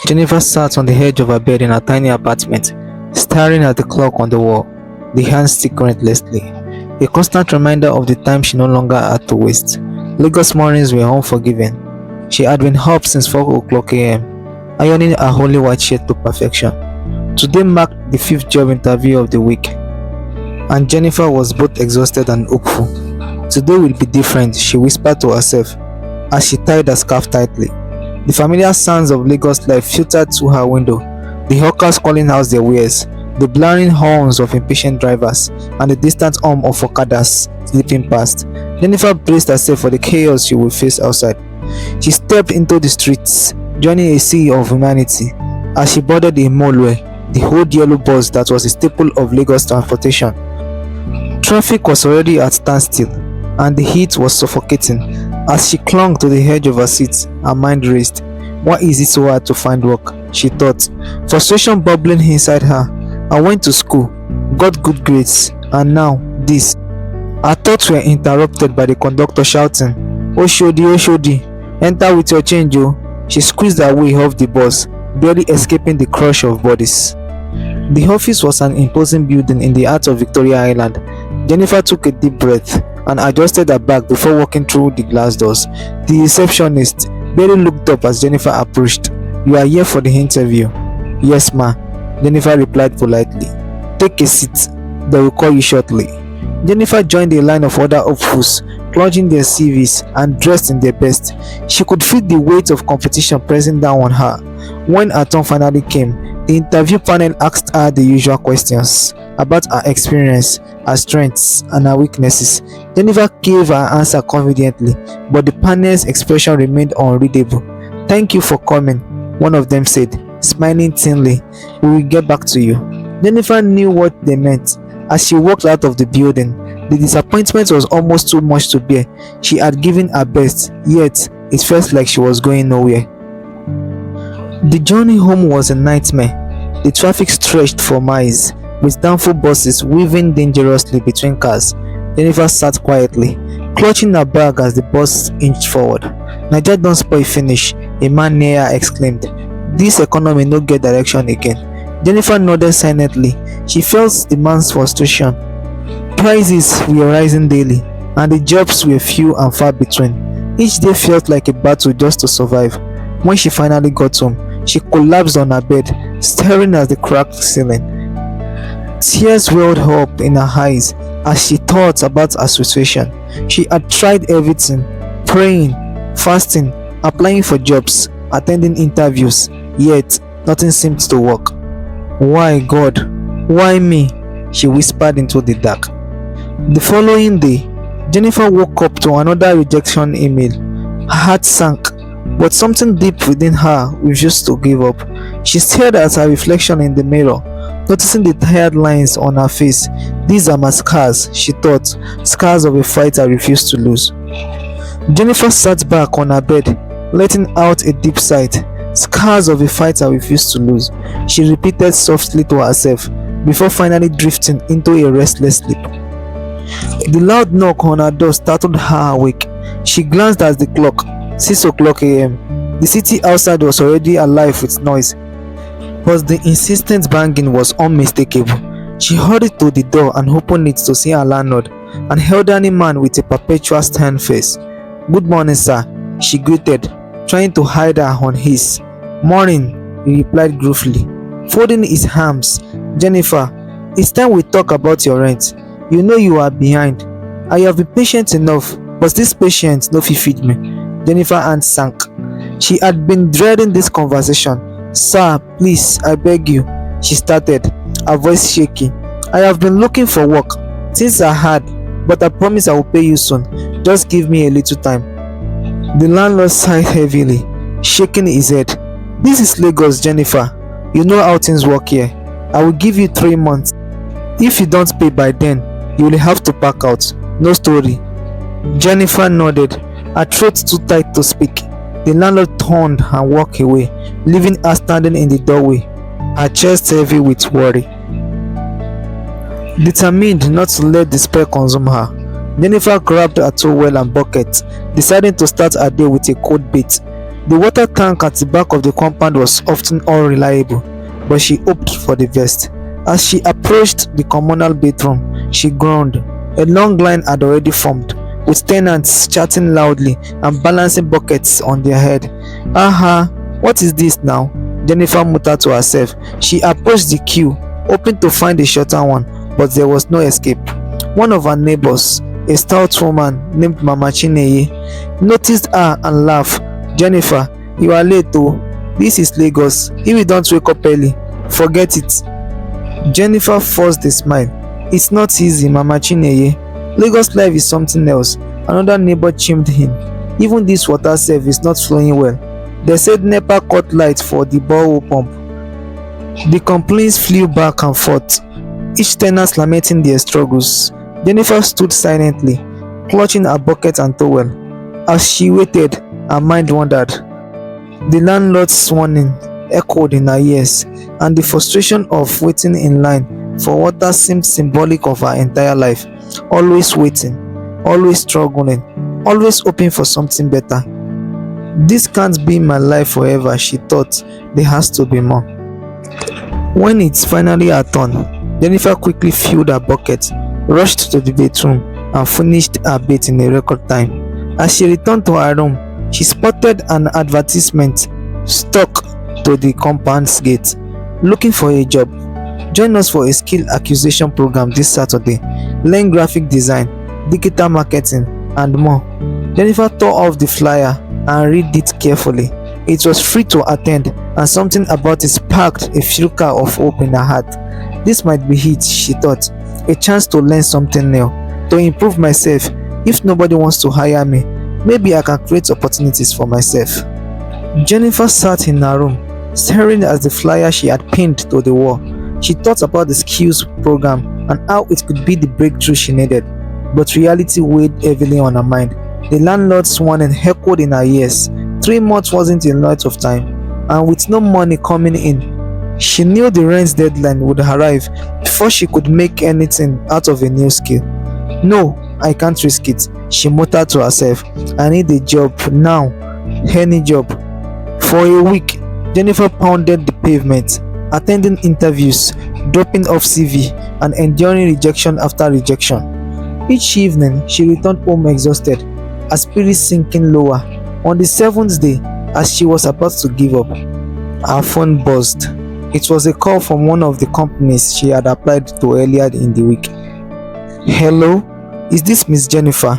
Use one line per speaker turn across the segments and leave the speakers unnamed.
Jennifer sat on the edge of her bed in her tiny apartment, staring at the clock on the wall, the hands ticking relentlessly. A constant reminder of the time she no longer had to waste. Lagos mornings were unforgiving. She had been up since 4 o'clock a.m., ironing her holy white shirt to perfection. Today marked the fifth job interview of the week, and Jennifer was both exhausted and hopeful. Today will be different, she whispered to herself as she tied her scarf tightly. The familiar sounds of Lagos life filtered through her window, the hawkers calling out their wares, the blaring horns of impatient drivers, and the distant hum of okadas slipping past. Jennifer braced herself for the chaos she would face outside. She stepped into the streets, joining a sea of humanity. As she boarded the motorway, the old yellow bus that was a staple of Lagos transportation. Traffic was already at standstill, and the heat was suffocating. As she clung to the edge of her seat, her mind raced. Why is it so hard to find work? She thought, frustration bubbling inside her. I went to school, got good grades, and now this. Her thoughts were interrupted by the conductor shouting, Oshodi, Oshodi, enter with your change, oh. She squeezed her way off the bus, barely escaping the crush of bodies. The office was an imposing building in the heart of Victoria Island. Jennifer took a deep breath and adjusted her bag before walking through the glass doors. The receptionist barely looked up as Jennifer approached. You are here for the interview? Yes, ma, Jennifer replied politely. Take a seat, they will call you shortly. Jennifer joined a line of other hopefuls, clutching their CVs and dressed in their best. She could feel the weight of competition pressing down on her. When her turn finally came, the interview panel asked her the usual questions about her experience, her strengths, and her weaknesses. Jennifer gave her answer confidently, but the panel's expression remained unreadable. Thank you for coming, one of them said, smiling thinly. We will get back to you. Jennifer knew what they meant. As she walked out of the building, the disappointment was almost too much to bear. She had given her best, yet it felt like she was going nowhere. The journey home was a nightmare. The traffic stretched for miles, with downfall buses weaving dangerously between cars. Jennifer sat quietly, clutching her bag as the bus inched forward. Naija don spoil finish, a man near her exclaimed. This economy no get direction again. Jennifer nodded silently. She felt the man's frustration. Prices were rising daily, and the jobs were few and far between. Each day felt like a battle just to survive. When she finally got home, she collapsed on her bed, staring at the cracked ceiling. Tears welled up in her eyes as she thought about her situation. She had tried everything, praying, fasting, applying for jobs, attending interviews, yet nothing seemed to work. Why, God? Why me? She whispered into the dark. The following day, Jennifer woke up to another rejection email. Her heart sank, but something deep within her refused to give up. She stared at her reflection in the mirror, noticing the tired lines on her face. These are my scars, she thought, scars of a fight I refused to lose. Jennifer sat back on her bed, letting out a deep sigh. Scars of a fight I refused to lose, she repeated softly to herself, before finally drifting into a restless sleep. The loud knock on her door startled her awake. She glanced at the clock, 6 o'clock a.m. The city outside was already alive with noise, but the insistent banging was unmistakable. She hurried to the door and opened it to see her landlord, an elderly man with a perpetual stern face. Good morning, sir, she greeted, trying to hide her on his. Morning, he replied gruffly, folding his arms. Jennifer, it's time we talk about your rent. You know you are behind. I have been patient enough, but this patience no fit feed me. Jennifer's hand sank. She had been dreading this conversation. Sir, please, I beg you, she started, her voice shaking. I have been looking for work. Things are hard, but I promise I will pay you soon. Just give me a little time. The landlord sighed heavily, shaking his head. This is Lagos, Jennifer. You know how things work here. I will give you 3 months. If you don't pay by then, you will have to pack out. No story. Jennifer nodded, her throat too tight to speak. The landlord turned and walked away, leaving her standing in the doorway, her chest heavy with worry. Determined not to let despair consume her, Jennifer grabbed her towel and bucket, deciding to start her day with a cold bath. The water tank at the back of the compound was often unreliable, but she hoped for the best. As she approached the communal bathroom, she groaned. A long line had already formed, with tenants chatting loudly and balancing buckets on their head. Aha, what is this now? Jennifer muttered to herself. She approached the queue, hoping to find a shorter one, but there was no escape. One of her neighbors, a stout woman named Mama Chineye, noticed her and laughed. Jennifer, you are late oh. This is Lagos. If you don't wake up early, forget it. Jennifer forced a smile. It's not easy, Mama Chineye. Lagos life is something else. Another neighbor chimed in. Even this water self is not flowing well. They said NEPA cut light for the borehole pump. The complaints flew back and forth, each tenant lamenting their struggles. Jennifer stood silently, clutching her bucket and towel. As she waited, her mind wandered. The landlord's warning echoed in her ears, and the frustration of waiting in line for water seemed symbolic of her entire life. Always waiting, always struggling, always hoping for something better. This can't be my life forever, she thought. There has to be more. When it's finally her turn, Jennifer quickly filled her bucket, rushed to the bathroom, and finished her bath in a record time. As she returned to her room, she spotted an advertisement stuck to the compound's gate. Looking for a job? Join us for a skill acquisition program this Saturday. Learn graphic design, digital marketing, and more. Jennifer tore off the flyer and read it carefully. It was free to attend, and something about it sparked a flicker of hope in her heart. This might be it, she thought. A chance to learn something new, to improve myself. If nobody wants to hire me, maybe I can create opportunities for myself. Jennifer sat in her room, staring at the flyer she had pinned to the wall. She thought about the skills program and how it could be the breakthrough she needed, but reality weighed heavily on her mind. The landlord's warning echoed in her ears. 3 months wasn't a lot of time, and with no money coming in, she knew the rent deadline would arrive before she could make anything out of a new skill. No, I can't risk it, she muttered to herself. I need a job now, any job. For a week, Jennifer pounded the pavement, attending interviews, dropping off CV, and enduring rejection after rejection. Each evening, she returned home exhausted, her spirits sinking lower. On the 7th day, as she was about to give up, her phone buzzed. It was a call from one of the companies she had applied to earlier in the week. Hello, is this Miss Jennifer?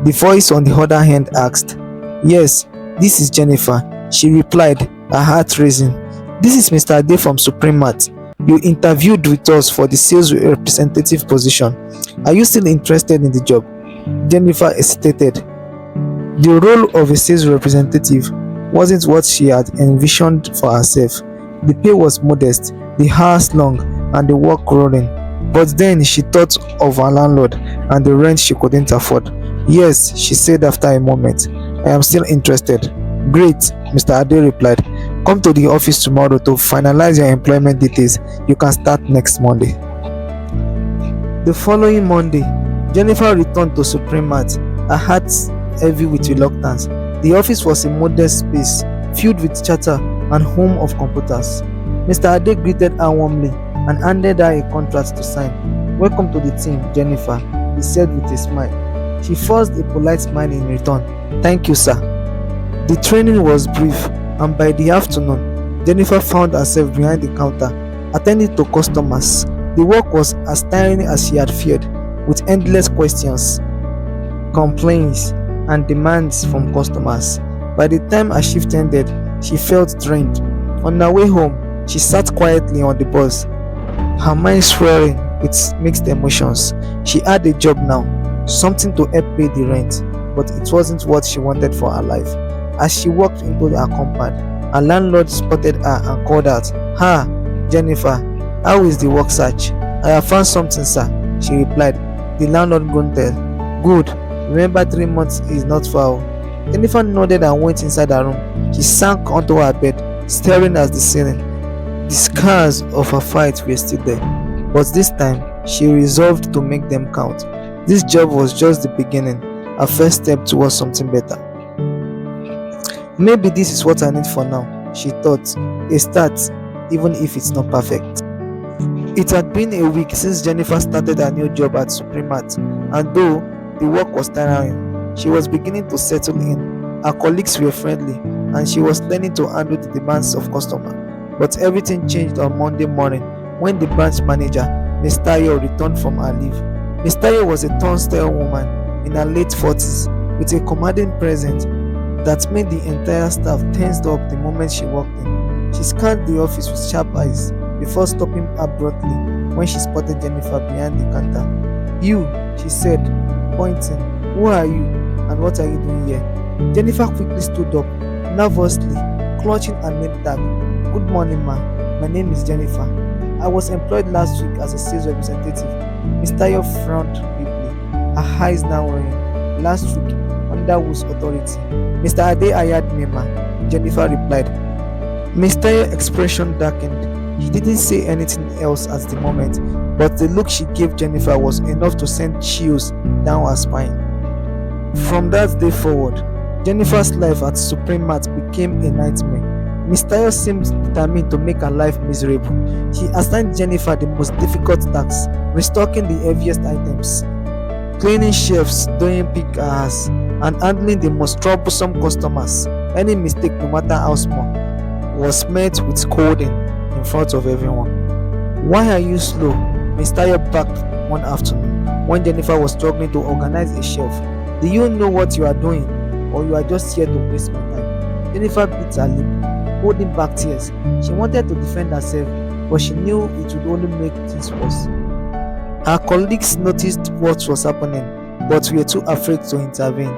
The voice on the other hand asked. Yes, this is Jennifer, she replied, her heart racing. This is Mr. Ade from Supreme Mart. You interviewed with us for the sales representative position. Are you still interested in the job? Jennifer hesitated. The role of a sales representative wasn't what she had envisioned for herself. The pay was modest, the hours long, and the work rolling. But then she thought of her landlord and the rent she couldn't afford. Yes, she said after a moment. I am still interested. Great, Mr. Ade replied. Come to the office tomorrow to finalize your employment details. You can start next Monday. The following Monday, Jennifer returned to Supreme Mart, her heart heavy with reluctance. The office was a modest space, filled with chatter and home of computers. Mr. Ade greeted her warmly and handed her a contract to sign. Welcome to the team, Jennifer, he said with a smile. She forced a polite smile in return. Thank you, sir. The training was brief, and by the afternoon, Jennifer found herself behind the counter, attending to customers. The work was as tiring as she had feared, with endless questions, complaints, and demands from customers. By the time her shift ended, she felt drained. On her way home, she sat quietly on the bus, her mind swirling with mixed emotions. She had a job now, something to help pay the rent, but it wasn't what she wanted for her life. As she walked into her compound, her landlord spotted her and called out, "Ha, Jennifer, how is the work search?" "I have found something, sir," she replied. The landlord grunted. "Good. Remember 3 months is not far." Jennifer nodded and went inside her room. She sank onto her bed, staring at the ceiling. The scars of her fight were still there, but this time she resolved to make them count. This job was just the beginning, her first step towards something better. Maybe this is what I need for now, she thought. A start, even if it's not perfect. It had been a week since Jennifer started her new job at Supremat, and though the work was tiring, she was beginning to settle in. Her colleagues were friendly, and she was learning to handle the demands of customers. But everything changed on Monday morning when the branch manager, Miss Tayo, returned from her leave. Miss Tayo was a turnstile woman in her late 40s with a commanding presence that made the entire staff tensed up the moment she walked in. She scanned the office with sharp eyes before stopping abruptly when she spotted Jennifer behind the counter. "You," she said, pointing. "Who are you, and what are you doing here?" Jennifer quickly stood up, nervously, clutching her name tag. "Good morning, ma. My name is Jennifer. I was employed last week as a sales representative." Miss Tayo frowned deeply, her eyes narrowing. "Last week? Under whose authority?" "Mr. Ade hired me, ma," Jennifer replied. Miss Tayo's expression darkened. She didn't say anything else at the moment, but the look she gave Jennifer was enough to send chills down her spine. From that day forward, Jennifer's life at Supremat became a nightmare. Miss Tayo seemed determined to make her life miserable. She assigned Jennifer the most difficult tasks, restocking the heaviest items, cleaning shelves, doing peak hours, and handling the most troublesome customers. Any mistake, no matter how small, was met with scolding in front of everyone. "Why are you slow?" Miss Tayo barked one afternoon when Jennifer was struggling to organize a shelf. "Do you know what you are doing, or you are just here to waste my time?" Jennifer bit her lip, holding back tears. She wanted to defend herself, but she knew it would only make things worse. Her colleagues noticed what was happening, but were too afraid to intervene.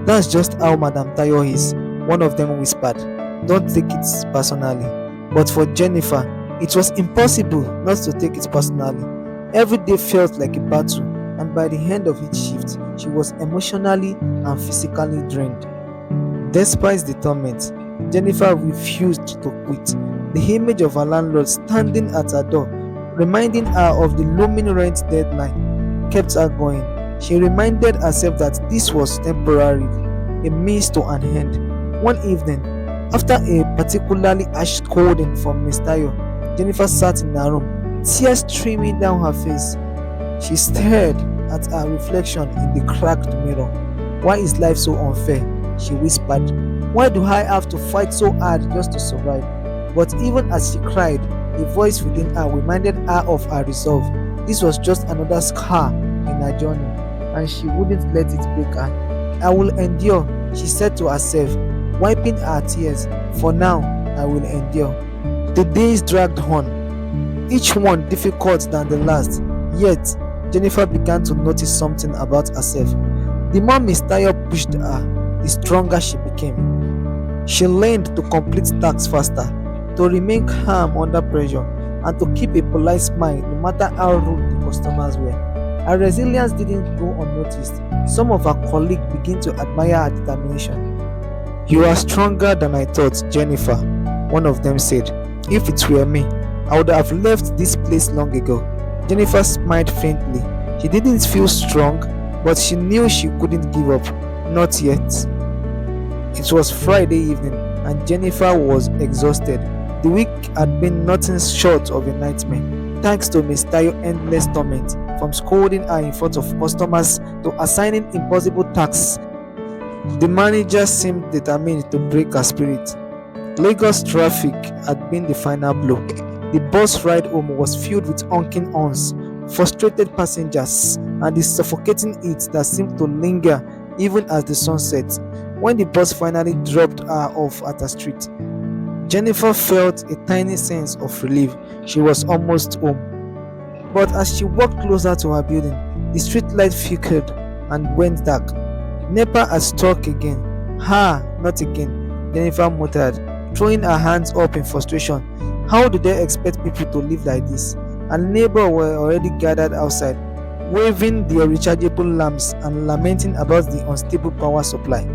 "That's just how Madam Tayo is," one of them whispered. "Don't take it personally." But for Jennifer, it was impossible not to take it personally. Every day felt like a battle, and by the end of each shift, she was emotionally and physically drained. Despite the torment, Jennifer refused to quit. The image of her landlord standing at her door, reminding her of the looming rent deadline, kept her going. She reminded herself that this was temporary, a means to an end. One evening, after a particularly harsh scolding from Miss Tayo, Jennifer sat in her room, tears streaming down her face. She stared at her reflection in the cracked mirror. "Why is life so unfair?" she whispered. "Why do I have to fight so hard just to survive?" But even as she cried, a voice within her reminded her of her resolve. This was just another scar in her journey, and she wouldn't let it break her. "I will endure," she said to herself, wiping her tears. "For now, I will endure." The days dragged on, each one difficult than the last. Yet, Jennifer began to notice something about herself. The more Miss Tayo pushed her, the stronger she became. She learned to complete tasks faster, to remain calm under pressure, and to keep a polite smile no matter how rude the customers were. Her resilience didn't go unnoticed. Some of her colleagues began to admire her determination. "You are stronger than I thought, Jennifer," one of them said. "If it were me, I would have left this place long ago." Jennifer smiled faintly. She didn't feel strong, but she knew she couldn't give up. Not yet. It was Friday evening, and Jennifer was exhausted. The week had been nothing short of a nightmare, thanks to Miss Tayo's endless torment, from scolding her in front of customers to assigning impossible tasks. The manager seemed determined to break her spirit. Lagos traffic had been the final blow. The bus ride home was filled with honking horns, frustrated passengers, and the suffocating heat that seemed to linger even as the sun set. When the bus finally dropped her off at her street, Jennifer felt a tiny sense of relief. She was almost home. But as she walked closer to her building, the street light flickered and went dark. NEPA had struck again. "Ha, not again," Jennifer muttered, throwing her hands up in frustration. How did they expect people to live like this? And neighbors were already gathered outside, waving their rechargeable lamps and lamenting about the unstable power supply.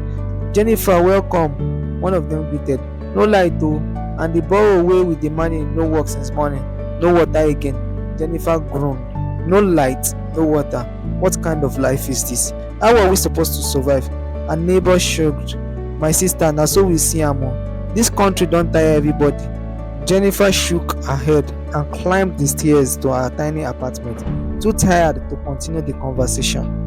"Jennifer, welcome," one of them greeted. "No light though, and the borrow away with the money no work since morning. No water again." Jennifer groaned. "No light, no water. What kind of life is this? How are we supposed to survive?" A neighbor shrugged. My sister, na so we see am o. Dis country don tire everybody. Jennifer shook her head and climbed the stairs to her tiny apartment, too tired to continue the conversation.